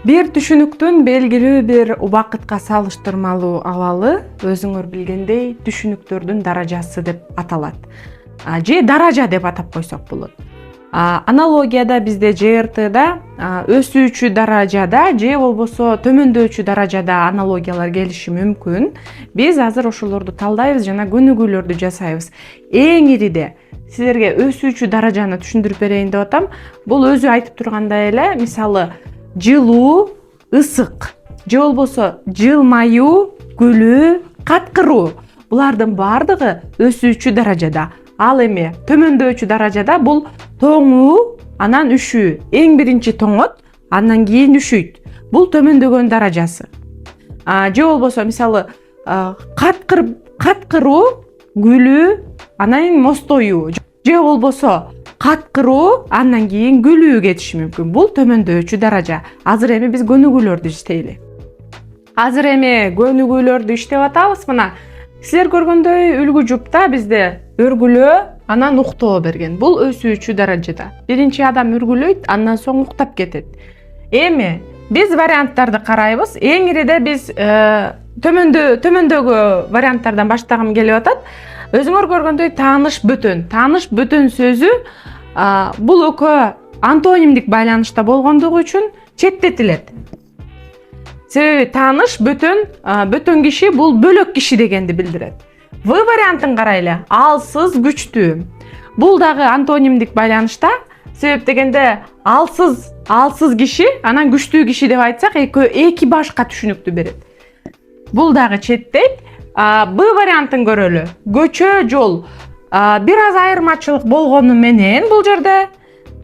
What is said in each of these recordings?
Бир түшүнүктүн белгилүү бир убакытка салыштырмалуу абалы өзүңөр билгендей түшүнүктөрдүн даражасы деп аталат. Же даража деп атап койсок болот. Аналогияда бизде ЖРТда өсүүчү даражада же болбосо төмөндөчү даражада аналогиялар келиши мүмкүн. Биз азыр ошолорду талдайбыз жана көнүгүүлөрдү жасайбыз. Эң ириде силерге өсүүчү даражаны түшүндүрүп берейин деп атам. Бул өзү айтып тургандай эле, мисалы жылуу, ысык, же болбосо жылмаюу, күлүү, каткыруу. Булардын баардыгы өсүүчү даражада. Ал эми төмөндөчү даражада бул тоңуу, анан үшүү. Эң биринчи тоңот, андан кийин үшүйт. Бул төмөндөгөн даражасы. Же болбосо мисалы каткыруу, күлүү, анан мостоюу. Же болбосо каткыруу, андан кийин күлүү кетиши мүмкүн. Бул төмөндөчү даража. Азыр эми биз көнүгүүлөрдү иштейли. Азыр эми көнүгүүлөрдү иштеп атабыз. Мына силер көргөндөй үлгү жупта бизде өргүлөө, анан уктоо берген. Бул өсүүчү даражада. Биринчи адам өргүлөйт, андан соң уктап кетет. Эми биз варианттарды карайбыз. Эң ириде биз төмөндөгү варианттардан баштагым келип атат. Өзүңөр көргөндөй тааныш бөтөн. Тааныш бөтөн сөзү бул экөө антонимдик байланышта болгондугу үчүн четтетилет. Себеби тааныш бөтөн киши бул бөлөк киши дегенди билдирет. В вариантын карайлы. Алсыз, күчтүү. Бул дагы антонимдик байланышта. Себеп дегенде алсыз киши, анан күчтүү киши деп айтсак, эки башка түшүнүктү берет. Бул дагы четтейт. Б вариантын көрөлү. Көчө, жол. Бир аз айырмачылык болгону менен бул жерде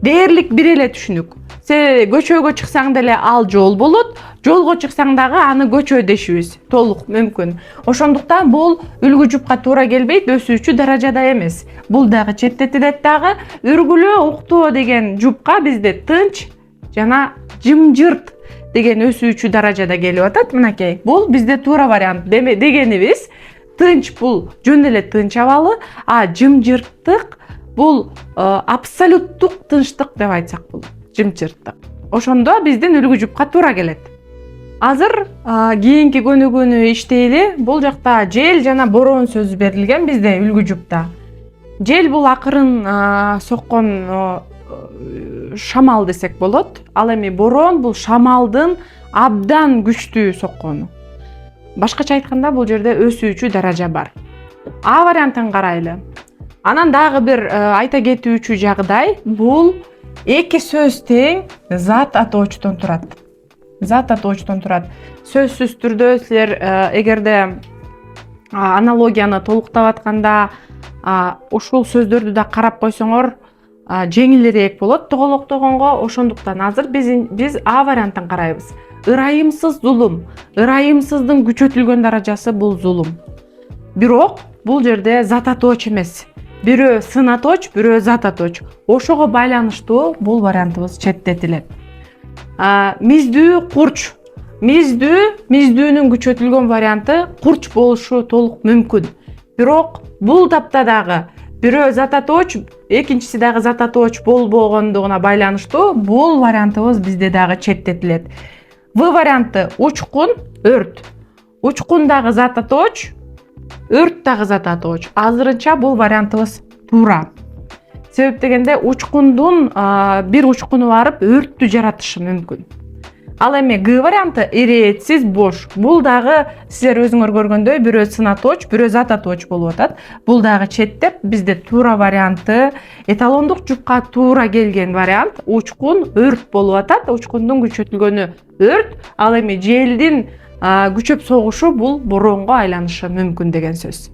дээрлик бир эле түшүнүк. Себеби көчөгө чыксаң деле ал жол болот, жолго чыксаң дагы аны көчө дешибиз толук мүмкүн. Ошондуктан бул үлгү жупка туура келбейт, өсүүчү даражада эмес. Бул дагы четтетилет дагы. Үргүлөө, уктоо деген жупка бизде тынч жана жымжырт деген өсүүчү даражада келип атат. Мынакей, бул бизде туура вариант дегенибиз. Тынч бул жөн эле тынч абалы, жымжырттык бул абсолюттук тынчтык деп айтсак болот. Жымжырттык. Ошондо биздин үлгү жупка туура келет. Азыр кийинки көнүгүүнү иштейли. Бул жакта жел жана бороон сөзү берилген бизде үлгү жупта. Жел бул акырын соккон шамал десек болот. Ал эми бороон бул шамалдын абдан күчтүү соккону. Башкача айтканда бул жерде өсүүчү даража бар. А вариантын карайлы. Анан дагы бир айта кетүүчү жагдай, бул эки сөз тең зат атоочтон турат. Зат атоочтон турат. Сөзсүз түрдө силер эгерде аналогияны толуктап атканда ушул сөздөрдү да карап койсоңор жеңилирээк болот тоголоктогонго. Ошондуктан азыр биз А вариантын карайбыз. Ырайымсыз зулум. Ырайымсыздын күчөтүлгөн даражасы бул зулум. Бирок бул жерде зат атооч эмес. Бирөө сын атооч, бирөө зат атооч. Ошого байланыштуу бул вариантыбыз четтетилет. Миздүү, курч. Миздүүнүн күчөтүлгөн варианты курч болушу толук мүмкүн. Бирок бул тапта дагы бирөө зат атооч, экинчиси дагы зат атооч болбогондугуна байланыштуу бул вариантыбыз бизде дагы четтетилет. В варианты учкун, өрт. Учкун дагы зат атооч, өрт дагы зат атооч. Азырынча бул вариантыбыз туура. Себеп дегенде учкундун бир учкуну барып өрттү жаратышы мүмкүн. Ал эми Г варианты иретсиз, бош. Бул дагы силер өзүңөр көргөндөй бирөө сын атооч, бирөө зат атооч болуп атат. Бул дагы четтеп бизде туура варианты, эталондук жупка туура келген вариант учкун, өрт болуп атат. Учкундун күчөтүлгөнү өрт, ал эми желдин күчөп согушу бул бороонго айланышы мүмкүн деген сөз.